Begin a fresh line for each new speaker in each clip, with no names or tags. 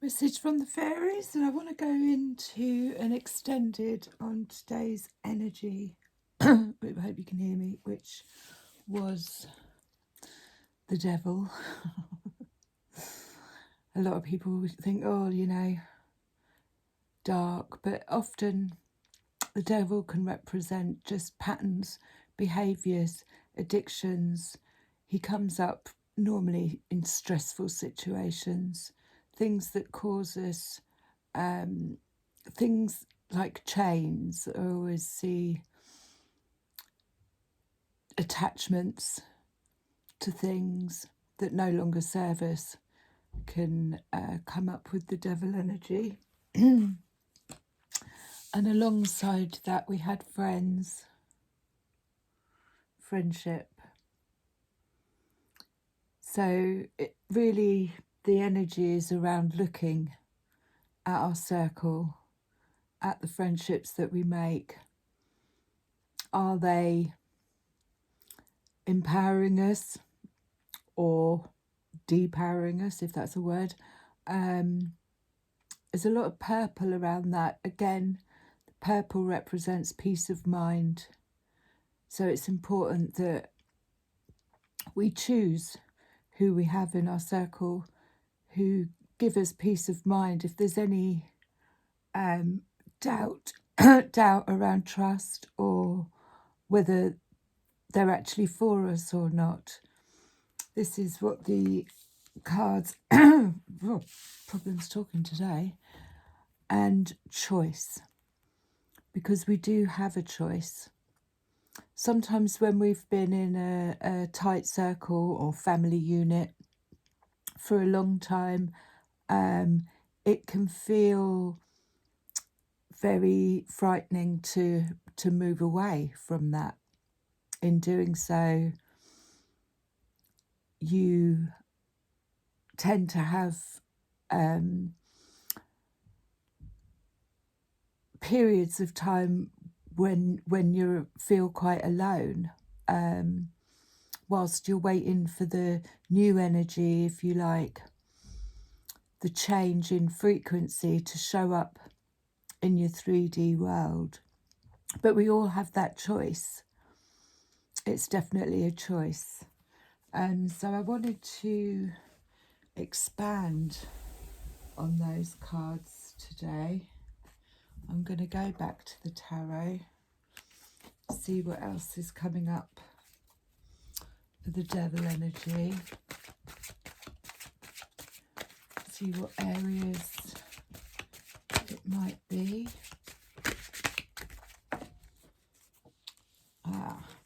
Message from the fairies, and I want to go into an extended on today's energy. I hope you can hear me, which was the devil. A lot of people think, oh, dark, but often the devil can represent just patterns, behaviours, addictions. He comes up normally in stressful situations, things that cause us things like chains. I always see attachments to things that no longer serve us can come up with the devil energy. And alongside that, we had friendship. So it really, the energy is around looking at our circle, at the friendships that we make. Are they empowering us or depowering us, if that's a word? There's a lot of purple around that. Again, the purple represents peace of mind. So it's important that we choose who we have in our circle, who give us peace of mind. If there's any doubt around trust or whether they're actually for us or not, this is what the cards problems talking today, and choice, because we do have a choice. Sometimes when we've been in a tight circle or family unit for a long time, it can feel very frightening to move away from that. In doing so, you tend to have periods of time when you feel quite alone, whilst you're waiting for the new energy, if you like, the change in frequency to show up in your 3D world. But we all have that choice. It's definitely a choice. So I wanted to expand on those cards today. I'm going to go back to the tarot, see what else is coming up for the devil energy, see what areas it might be.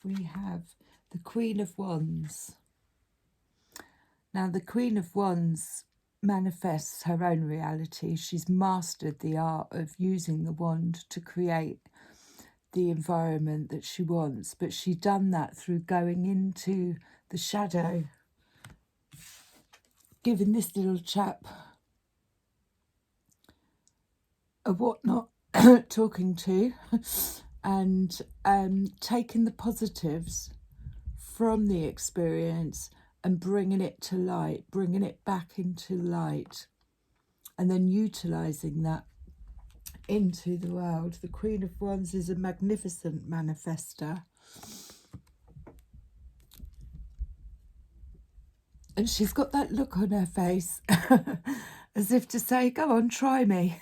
We have the Queen of Wands. Now, the Queen of Wands manifests her own reality. She's mastered the art of using the wand to create the environment that she wants, but she's done that through going into the shadow, giving this little chap a whatnot talking to, and taking the positives from the experience and bringing it to light, bringing it back into light, and then utilising that into the world. The Queen of Wands is a magnificent manifester. And she's got that look on her face as if to say, go on, try me.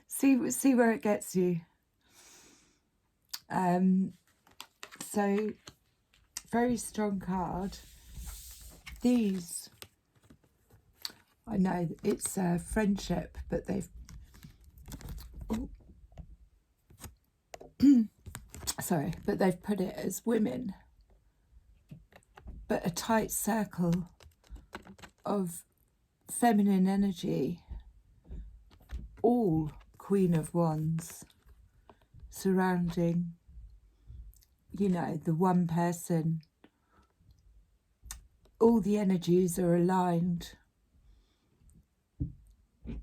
see where it gets you. So, very strong card. These, I know it's friendship, but they've... sorry, but they've put it as women. But a tight circle of feminine energy, all Queen of Wands, surrounding, the one person. All the energies are aligned.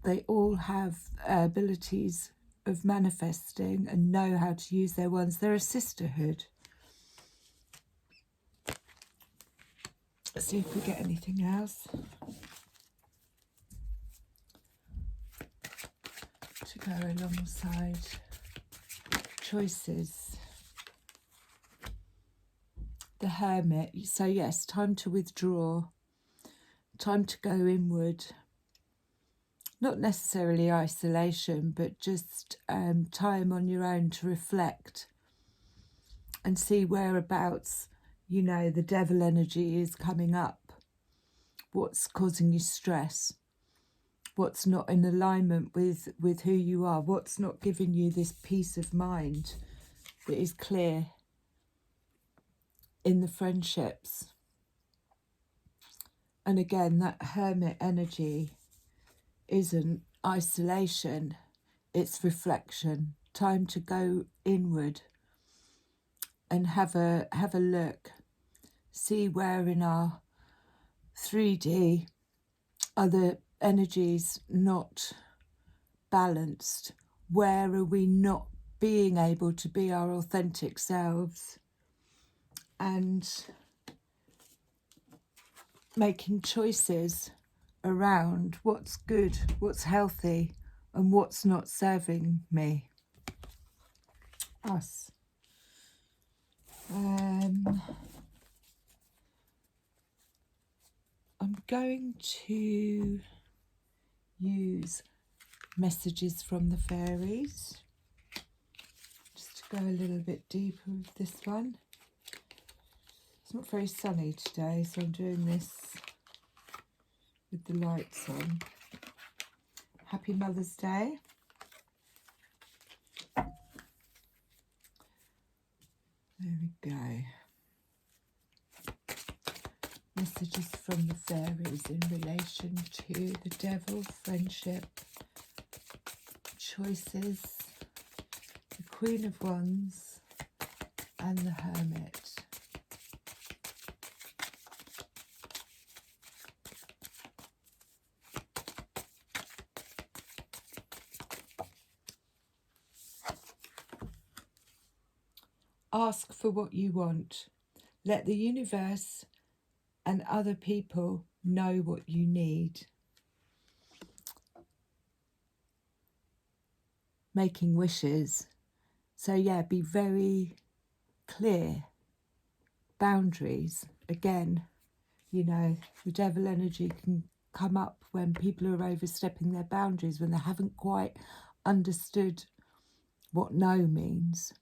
They all have abilities of manifesting and know how to use their wands. They're a sisterhood. Let's see if we get anything else. go alongside choices. The Hermit. So yes, time to withdraw, time to go inward. Not necessarily isolation, but just time on your own to reflect and see whereabouts, you know, the devil energy is coming up. What's causing you stress? What's not in alignment with who you are? What's not giving you this peace of mind that is clear in the friendships? And again, that Hermit energy isn't isolation, it's reflection. Time to go inward and have a look. See where in our 3D are the energies not balanced. Where are we not being able to be our authentic selves? And making choices around what's good, what's healthy, and what's not serving me. Us. I'm going to use messages from the fairies just to go a little bit deeper with this one. It's not very sunny today, so I'm doing this with the lights on. Happy Mother's Day. There we go. Messages from the fairies in relation to the devil, friendship, choices, the Queen of Wands, and the Hermit. Ask for what you want. Let the universe and other people know what you need. Making wishes. So yeah, be very clear. Boundaries. Again, you know, the devil energy can come up when people are overstepping their boundaries, when they haven't quite understood what no means.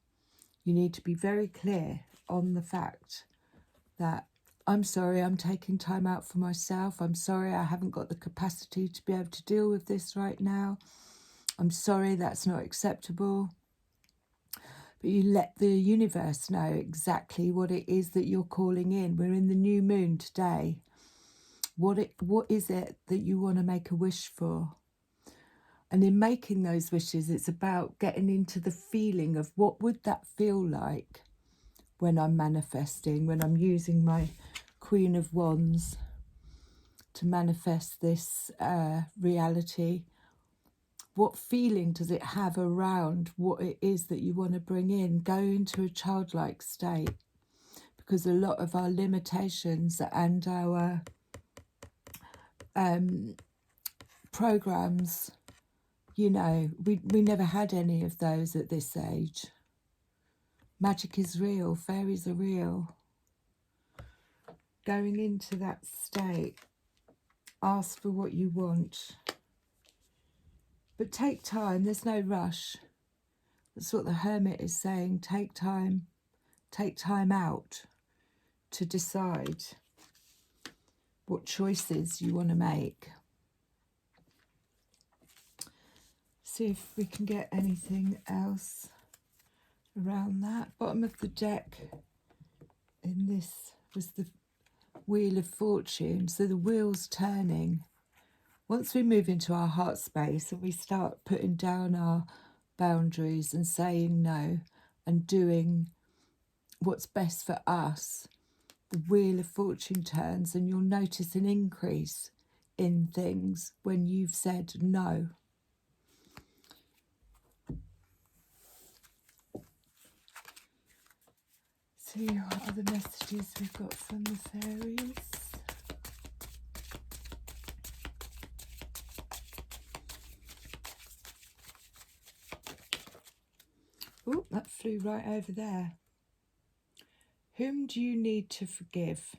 You need to be very clear on the fact that I'm sorry, I'm taking time out for myself. I'm sorry, I haven't got the capacity to be able to deal with this right now. I'm sorry, that's not acceptable. But you let the universe know exactly what it is that you're calling in. We're in the new moon today. What is it that you want to make a wish for? And in making those wishes, it's about getting into the feeling of what would that feel like when I'm manifesting, when I'm using my Queen of Wands to manifest this reality. What feeling does it have around what it is that you want to bring in? Go into a childlike state, because a lot of our limitations and our programs, you know, we never had any of those at this age. Magic is real, fairies are real. Going into that state, ask for what you want. But take time, there's no rush. That's what the Hermit is saying. Take time out to decide what choices you want to make. See if we can get anything else around that. Bottom of the deck in this was the Wheel of Fortune. So the wheel's turning. Once we move into our heart space and we start putting down our boundaries and saying no and doing what's best for us, the Wheel of Fortune turns, and you'll notice an increase in things when you've said no. See what other messages we've got from the fairies. Oh, that flew right over there. Whom do you need to forgive?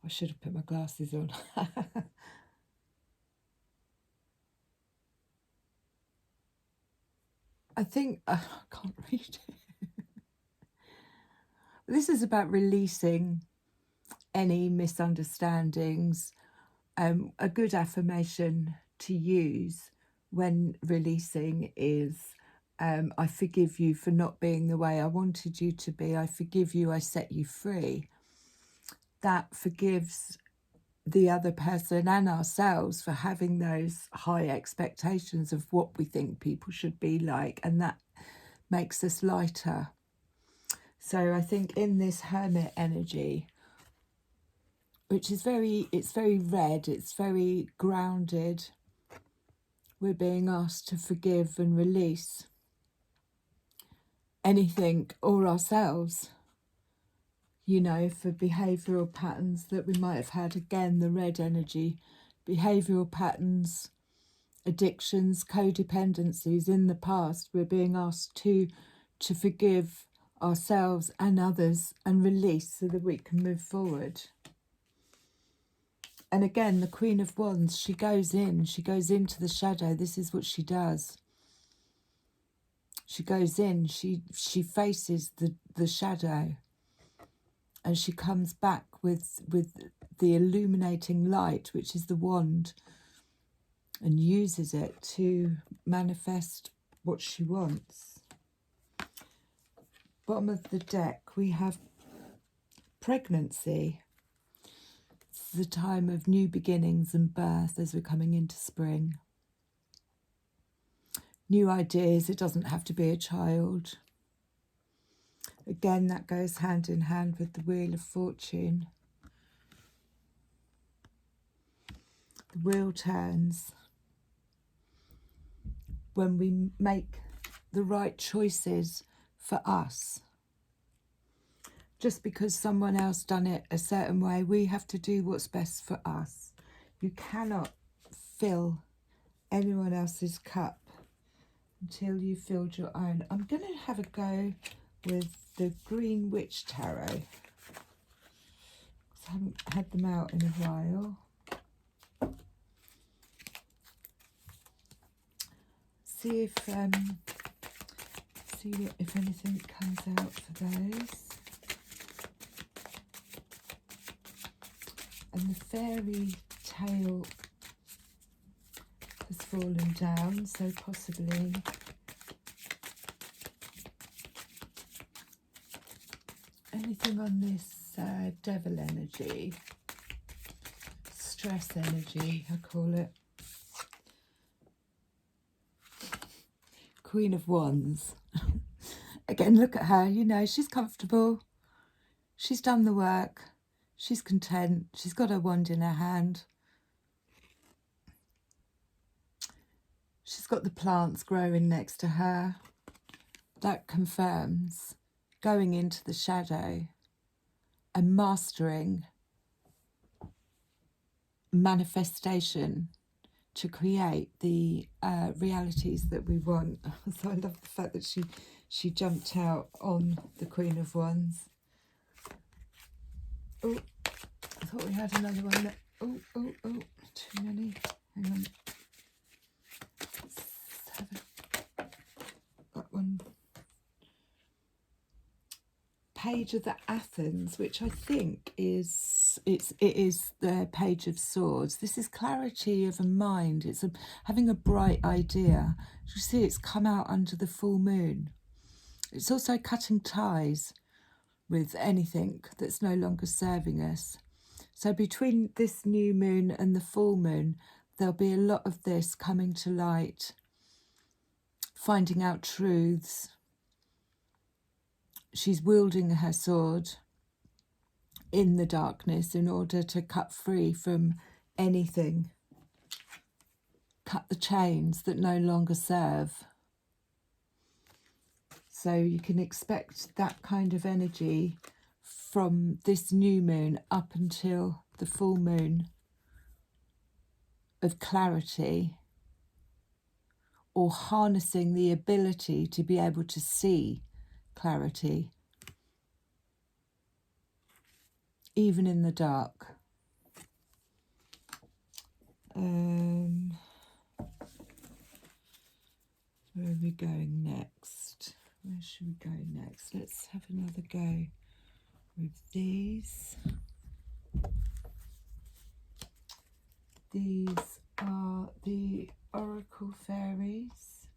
I should have put my glasses on. I think, I can't read it. This is about releasing any misunderstandings. A good affirmation to use when releasing is, I forgive you for not being the way I wanted you to be. I forgive you, I set you free. That forgives the other person and ourselves for having those high expectations of what we think people should be like, and that makes us lighter. So I think in this hermit energy, which is it's very red, it's very grounded, we're being asked to forgive and release anything or ourselves, you know, for behavioural patterns that we might have had. Again, the red energy, behavioural patterns, addictions, codependencies in the past. We're being asked to forgive ourselves and others and release so that we can move forward. And again, the Queen of Wands, she goes into the shadow. This is what she does. She goes in, she faces the shadow, and she comes back with the illuminating light, which is the wand, and uses it to manifest what she wants. Bottom of the deck, we have pregnancy. It's the time of new beginnings and birth as we're coming into spring. New ideas, it doesn't have to be a child. Again, that goes hand in hand with the Wheel of Fortune. The wheel turns when we make the right choices for us. Just because someone else done it a certain way, we have to do what's best for us. You cannot fill anyone else's cup until you filled your own. I'm going to have a go with the Green Witch Tarot, because I haven't had them out in a while. See if anything comes out for those. And the fairy tail has fallen down, so possibly anything on this devil energy, stress energy, I call it. Queen of Wands. Again, look at her, you know, she's comfortable. She's done the work. She's content. She's got her wand in her hand. She's got the plants growing next to her. That confirms going into the shadow and mastering manifestation to create the realities that we want. So I love the fact that she jumped out on the Queen of Wands. Oh, I thought we had another one. That, oh, too many. Hang on. Let's have that one. Page of the Athens, which I think is it is the Page of Swords. This is clarity of a mind. It's having a bright idea. You see, it's come out under the full moon. It's also cutting ties with anything that's no longer serving us. So between this new moon and the full moon, there'll be a lot of this coming to light, finding out truths. She's wielding her sword in the darkness in order to cut free from anything, cut the chains that no longer serve. So you can expect that kind of energy from this new moon up until the full moon, of clarity, or harnessing the ability to be able to see clarity, even in the dark. Where are we going next? Where should we go next? Let's have another go with these. These are the Oracle Fairies.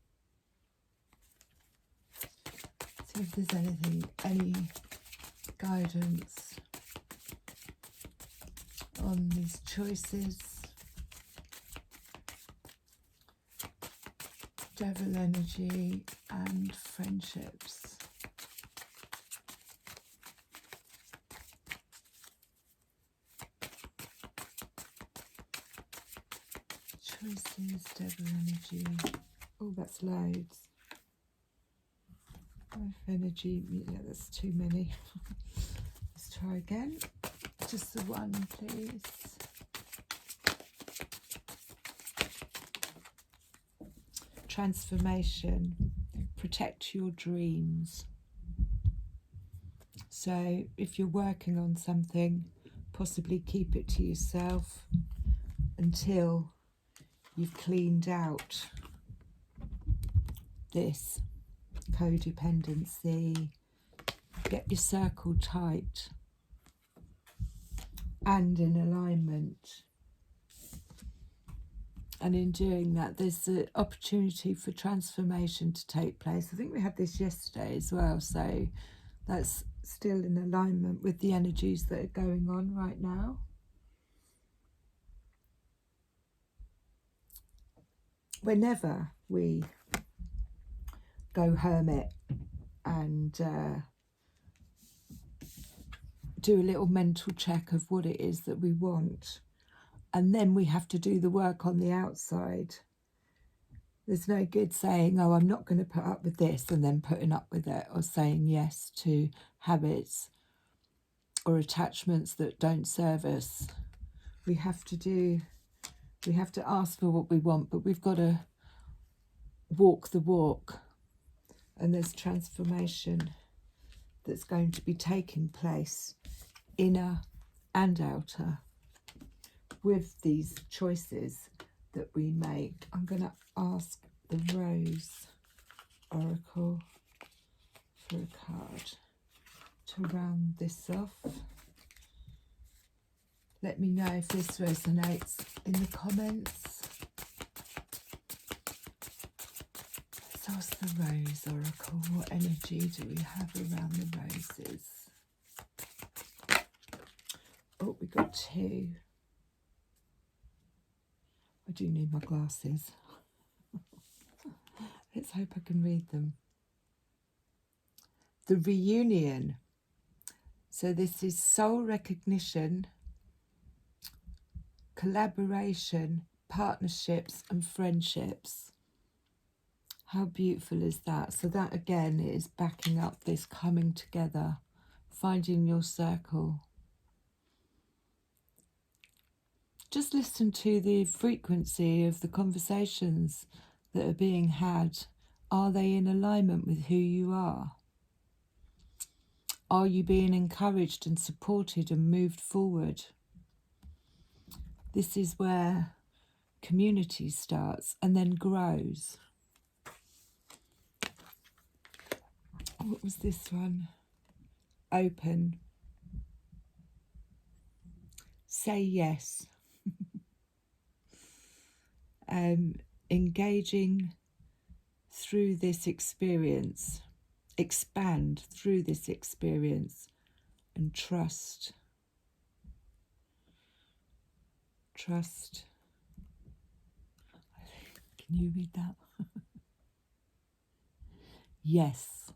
See if there's any guidance on these choices. Devil energy and friendships. Choices, devil energy. Oh, that's loads. Life energy, yeah, that's too many. Let's try again. Just the one, please. Transformation. Protect your dreams. So if you're working on something, possibly keep it to yourself until you've cleaned out this codependency. Get your circle tight and in alignment. And in doing that, there's the opportunity for transformation to take place. I think we had this yesterday as well, so that's still in alignment with the energies that are going on right now. Whenever we go hermit and do a little mental check of what it is that we want, and then we have to do the work on the outside. There's no good saying, oh, I'm not going to put up with this, and then putting up with it, or saying yes to habits or attachments that don't serve us. We have to ask for what we want, but we've got to walk the walk. And there's transformation that's going to be taking place, inner and outer, with these choices that we make. I'm going to ask the Rose Oracle for a card to round this off. Let me know if this resonates in the comments. Let's ask the Rose Oracle, what energy do we have around the roses? Oh, we got two. I do need my glasses. Let's hope I can read them. The reunion. So this is soul recognition, collaboration, partnerships and friendships. How beautiful is that? So that again is backing up this coming together, finding your circle. Just listen to the frequency of the conversations that are being had. Are they in alignment with who you are? Are you being encouraged and supported and moved forward? This is where community starts and then grows. What was this one? Open. Say yes. Engaging through this experience, expand through this experience, and trust. Trust. Can you read that? Yes.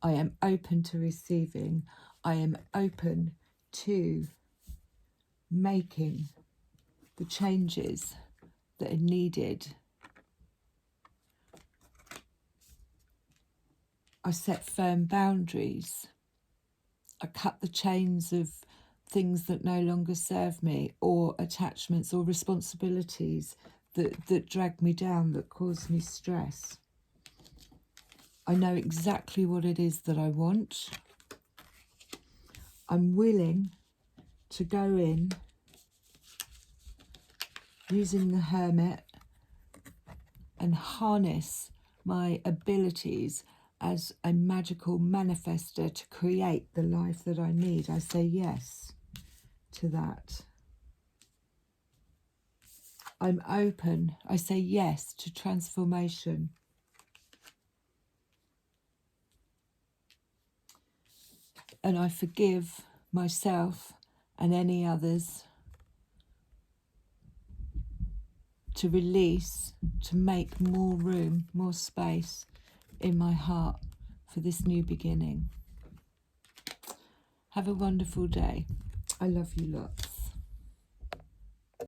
I am open to receiving. I am open to making the changes that are needed. I set firm boundaries. I cut the chains of things that no longer serve me, or attachments or responsibilities that drag me down, that cause me stress. I know exactly what it is that I want. I'm willing to go in using the Hermit and harness my abilities as a magical manifester to create the life that I need. I say yes to that. I'm open. I say yes to transformation. And I forgive myself and any others to release, to make more room, more space in my heart for this new beginning. Have a wonderful day. I love you lots.